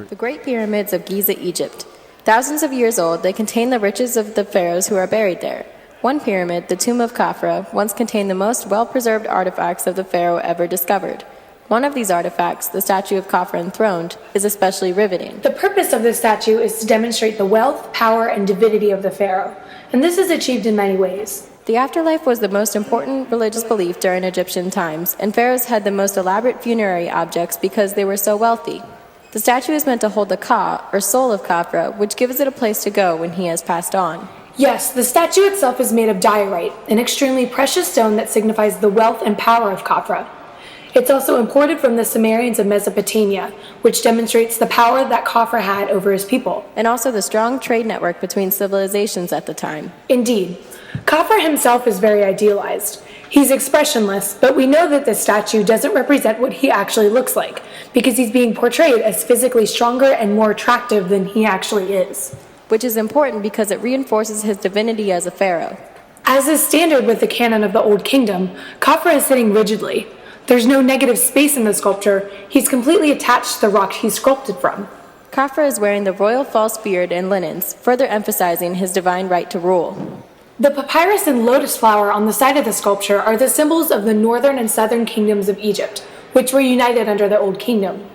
The Great Pyramids of Giza, Egypt. Thousands of years old, they contain the riches of the pharaohs who are buried there. One pyramid, the tomb of Khafre, once contained the most well-preserved artifacts of the pharaoh ever discovered. One of these artifacts, the statue of Khafre Enthroned, is especially riveting. The purpose of this statue is to demonstrate the wealth, power, and divinity of the pharaoh, and this is achieved in many ways. The afterlife was the most important religious belief during Egyptian times, and pharaohs had the most elaborate funerary objects because they were so wealthy. The statue is meant to hold the Ka, or soul of Khafre, which gives it a place to go when he has passed on. Yes, the statue itself is made of diorite, an extremely precious stone that signifies the wealth and power of Khafre. It's also imported from the Sumerians of Mesopotamia, which demonstrates the power that Khafre had over his people. And also the strong trade network between civilizations at the time. Indeed. Khafre himself is very idealized. He's expressionless, but we know that this statue doesn't represent what he actually looks like, because he's being portrayed as physically stronger and more attractive than he actually is. Which is important because it reinforces his divinity as a pharaoh. As is standard with the canon of the Old Kingdom, Khafre is sitting rigidly. There's no negative space in the sculpture. He's completely attached to the rock he's sculpted from. Khafre is wearing the royal false beard and linens, further emphasizing his divine right to rule. The papyrus and lotus flower on the side of the sculpture are the symbols of the northern and southern kingdoms of Egypt, which were united under the Old Kingdom.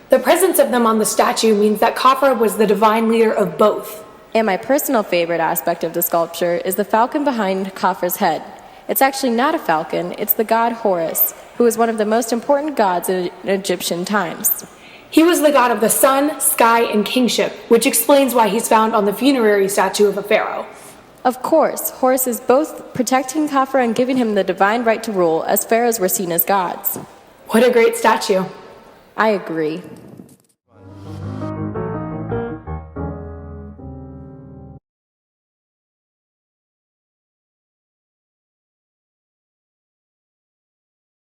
The presence of them on the statue means that Khafre was the divine leader of both. And my personal favorite aspect of the sculpture is the falcon behind Khafre's head. It's actually not a falcon, it's the god Horus, who is one of the most important gods in Egyptian times. He was the god of the sun, sky, and kingship, which explains why he's found on the funerary statue of a pharaoh. Of course, Horus is both protecting Khafre and giving him the divine right to rule, as pharaohs were seen as gods. What a great statue. I agree.